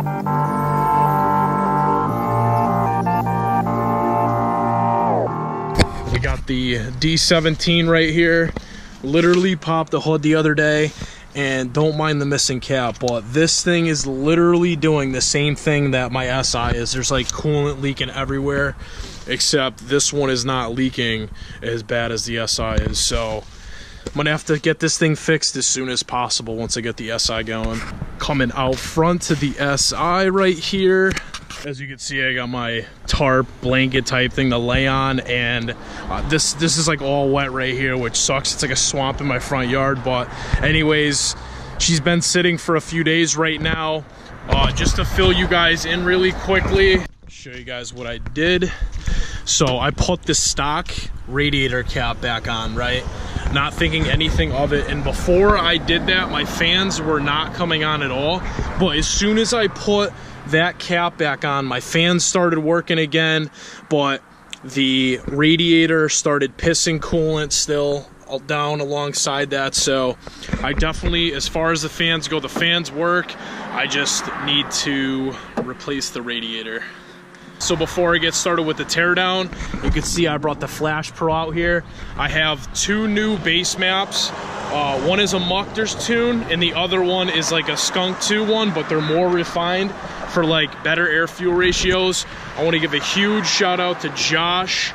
We got the D17 right here. Literally popped the hood the other day, and don't mind the missing cap, but this thing is literally doing the same thing that my SI is. There's like coolant leaking everywhere, except this one is not leaking as bad as the SI is. So I'm gonna have to get this thing fixed as soon as possible once I get the SI going. Coming out front to the SI right here. As you can see, I got my tarp blanket type thing to lay on, and this is like all wet right here, which sucks. It's like a swamp in my front yard, but anyways, she's been sitting for a few days right now. Just to fill you guys in really quickly, show you guys what I did. So I put the stock radiator cap back on, right? Not thinking anything of it, and before I did that, my fans were not coming on at all, but as soon as I put that cap back on, my fans started working again, but the radiator started pissing coolant still down alongside that. So I definitely, as far as the fans go, the fans work. I just need to replace the radiator. So before I get started with the teardown, you can see I brought the Flash Pro out here. I have two new bass maps. One is a Muchter's tune, and the other one is like a Skunk 2 one, but they're more refined for like better air fuel ratios. I want to give a huge shout out to Josh.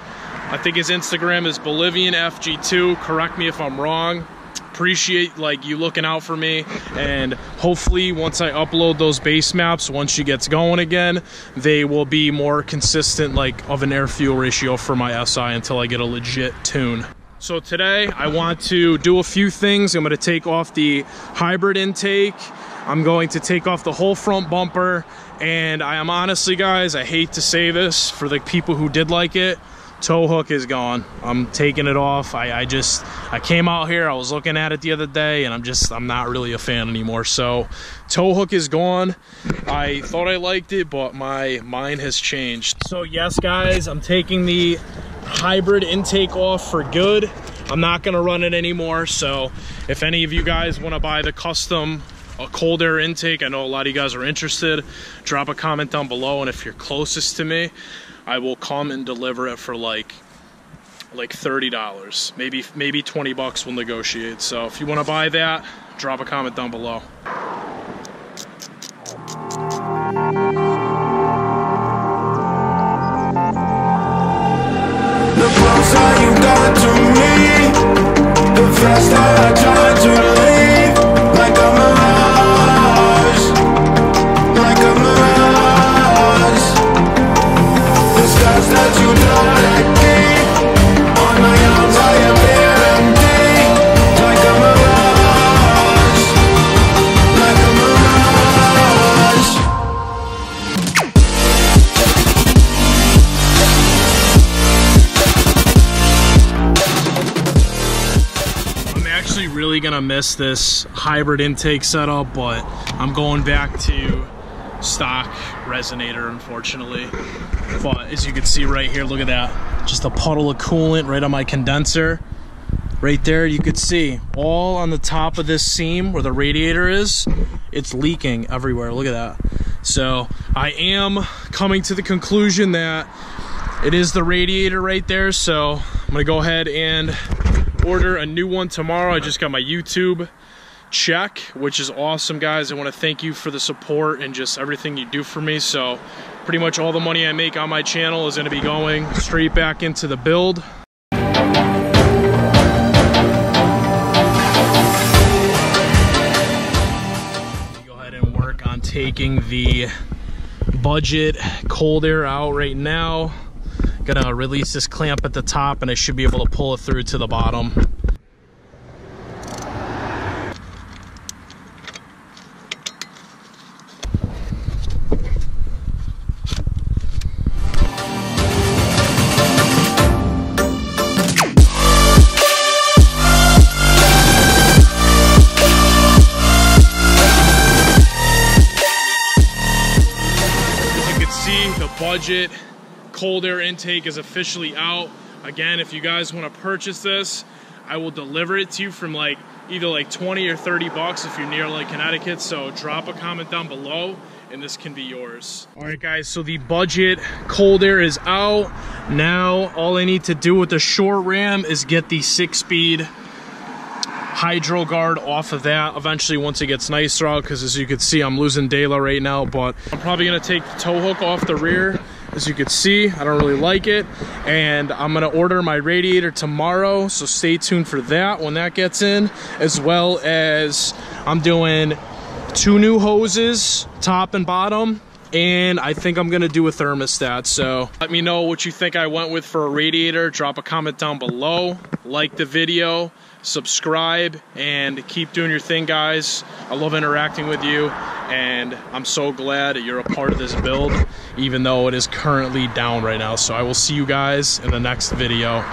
I think his Instagram is Bolivian FG2. Correct me if I'm wrong. Appreciate like you looking out for me, and hopefully once I upload those base maps, once she gets going again, they will be more consistent like of an air fuel ratio for my SI until I get a legit tune. So today I want to do a few things. I'm going to take off the hybrid intake. I'm going to take off the whole front bumper, and I am honestly, guys, I hate to say this for the people who did like it, tow hook is gone. I'm taking it off. I came out here, I was looking at it the other day, and I'm not really a fan anymore. So tow hook is gone. I thought I liked it, but my mind has changed. So yes, guys, I'm taking the hybrid intake off for good. I'm not gonna run it anymore. So if any of you guys want to buy the custom cold air intake, I know a lot of you guys are interested, drop a comment down below, and if you're closest to me, I will come and deliver it for like $30, maybe 20 bucks. We'll negotiate. So if you want to buy that, drop a comment down below. The closer you got to me, the faster I try to leave. Like a mirage, like a mirage. The scars that you don't let me, on my arms I appear empty. Like a mirage, like a mirage. Really gonna miss this hybrid intake setup, but I'm going back to stock resonator, unfortunately. But as you can see right here, look at that, just a puddle of coolant right on my condenser right there. You could see all on the top of this seam where the radiator is, it's leaking everywhere. Look at that. So I am coming to the conclusion that it is the radiator right there. So I'm gonna go ahead and order a new one tomorrow. I just got my YouTube check, which is awesome, guys. I want to thank you for the support and just everything you do for me. So pretty much all the money I make on my channel is going to be going straight back into the build. Go ahead and work on taking the budget cold air out right now. Gonna release this clamp at the top, and I should be able to pull it through to the bottom. As you can see, the budget cold air intake is officially out. Again, if you guys want to purchase this, I will deliver it to you from like either like 20 or 30 bucks if you're near like Connecticut. So drop a comment down below and this can be yours. All right guys, so the budget cold air is out. Now all I need to do with the short ram is get the 6-speed hydro guard off of that eventually once it gets nicer out, because as you can see I'm losing daylight right now. But I'm probably gonna take the tow hook off the rear. As you can see, I don't really like it, and I'm gonna order my radiator tomorrow, so stay tuned for that when that gets in, as well as I'm doing 2 new hoses, top and bottom, and I think I'm gonna do a thermostat. So let me know what you think I went with for a radiator. Drop a comment down below, like the video, subscribe, and keep doing your thing, guys. I love interacting with you, and I'm so glad that you're a part of this build, even though it is currently down right now. So I will see you guys in the next video.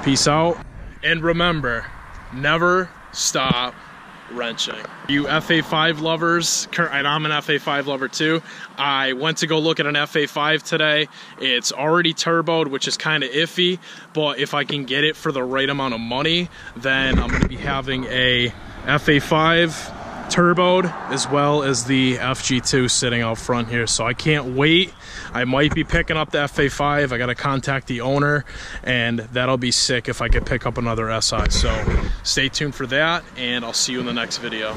Peace out, and remember, never stop wrenching. You FA5 lovers, and I'm an FA5 lover too, I went to go look at an FA5 today. It's already turboed, which is kind of iffy, but if I can get it for the right amount of money, then I'm going to be having a FA5 turboed, as well as the FG2 sitting out front here. So I can't wait. I might be picking up the FA5. I got to contact the owner, and that'll be sick if I could pick up another SI. So stay tuned for that, and I'll see you in the next video.